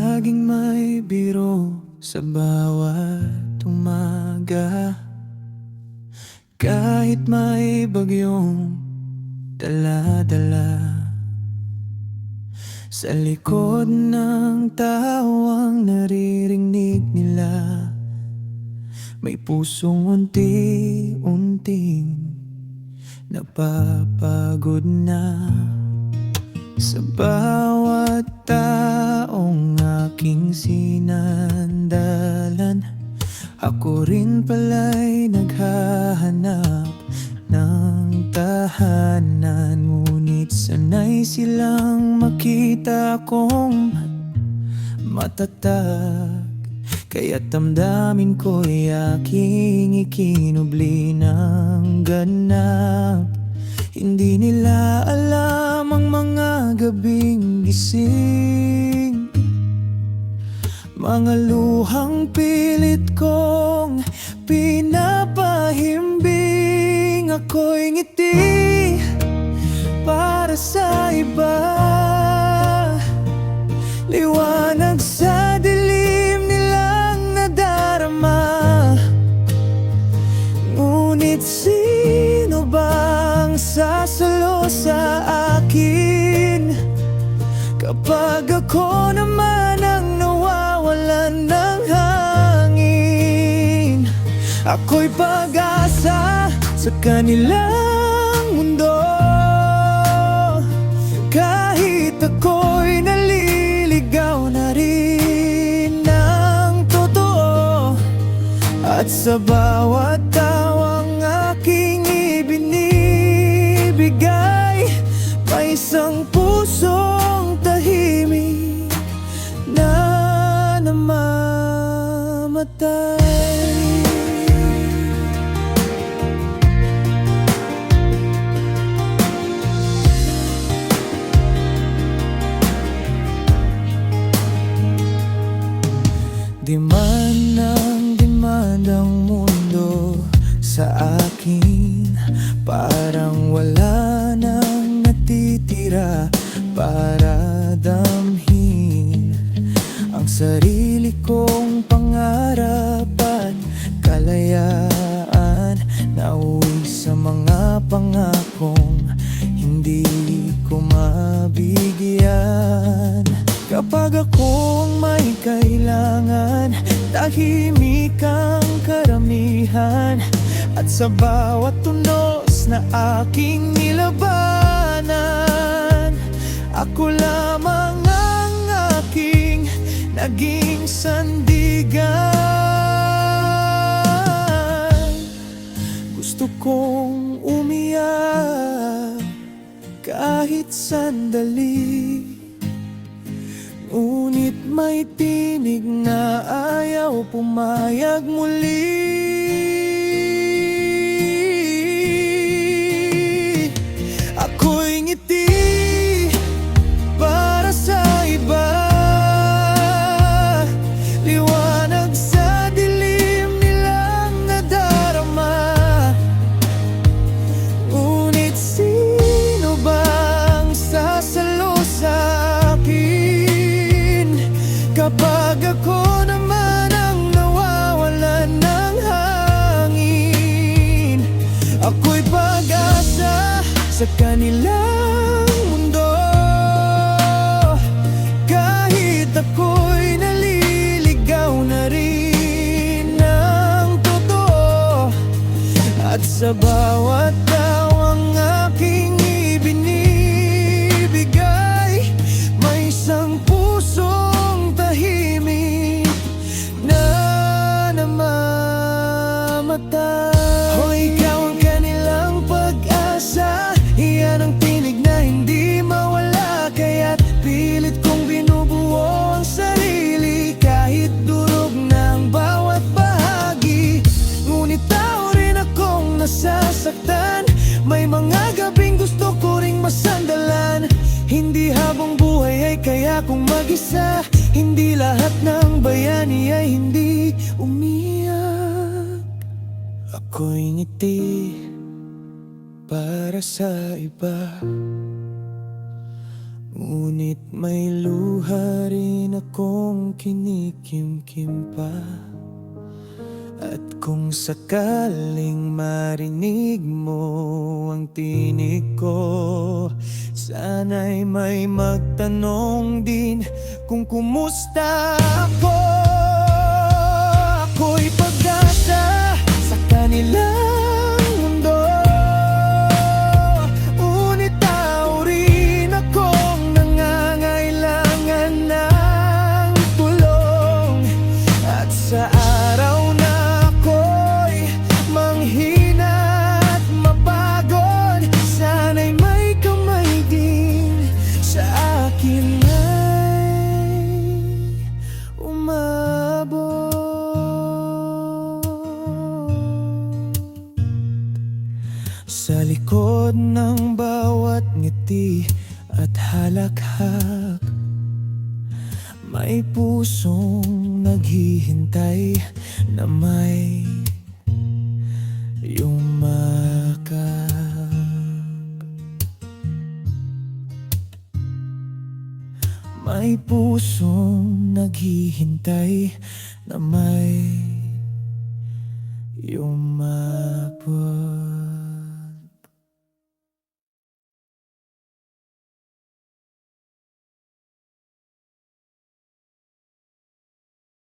Laging may biro sa bawat umaga, kahit may bagyong dala-dala. Sa likod ng tawang naririnig nila, may pusong unti-unting napapagod na. Sa bawat taong aking sinandalan, ako rin pala'y naghahanap ng tahanan. Ngunit sanay silang makita kong matatag, kaya't damdamin ko'y aking ikinubli ng ganap. Hindi nila alam ang mga gabing gising, mga luhang pilit kong pinapahimbing. Ako'y ngiti para sa iba, liwanag sa dilim nilang nadarama. Ngunit sino bang sasalo sa akin kapag ako naman ang nawawalan ng hangin? Ako'y pag-asa sa kanilang mundo, kahit ako'y naliligaw na rin ng totoo. At sa bawat tawang aking ibinibigay, may isang pusong tahimik na namamatay. Demand ang mundo sa akin, parang wala nang natitira para damhin ang sarili kong pangarap at kalayaan. Nauwi sa mga pangakong hindi ko mabigyan. Kapag ako ang may kailangan, tahimik ang karamihan. At sa bawat tunos na aking nilabanan, ako lamang ang aking naging sandigan. Gusto kong umiyak kahit sandali, ngunit may tinig na ayaw pumayag muli. Ako'y ngiti para sa iba, liwanag sa dilim nilang nadarama. Ngunit sino bang sasalo sa kapag ako naman ang nawawalan ng hangin? Ako'y pag-asa sa kanilang mundo, kahit ako'y naliligaw na rin ng totoo. At sa bawat tawang aking ibinibigay, may isang pusong tahimik na namamatay. O ikaw ang kanilang pag-asa, iyan ang tinig na hindi mawala. Kaya't pilit kong binubuo ang sarili, kahit durog ng bawat bahagi. Ngunit tao rin akong nasasaktan, may mga gabing gusto ko ring masandalan. Hindi habang buhay ay kaya kong mag-isa, hindi lahat ng bayani ay hindi umiyak. Ako'y ngiti para sa iba, Ngunit may luha rin akong kinikimkim pa. At kung sakaling marinig mo ang tinig ko, sana'y may magtanong din kung kumusta ako. Ako'y pag-asa sa kanilang mundo, ngunit tao rin akong nangangailangan ng tulong. At sa araw na ako'y manghina at mapagod, sana'y may kamay din sa akin ay umabot. Sa likod ng bawat ngiti at halakhak, may pusong naghihintay na may yumakap. May pusong naghihintay na may yumakap.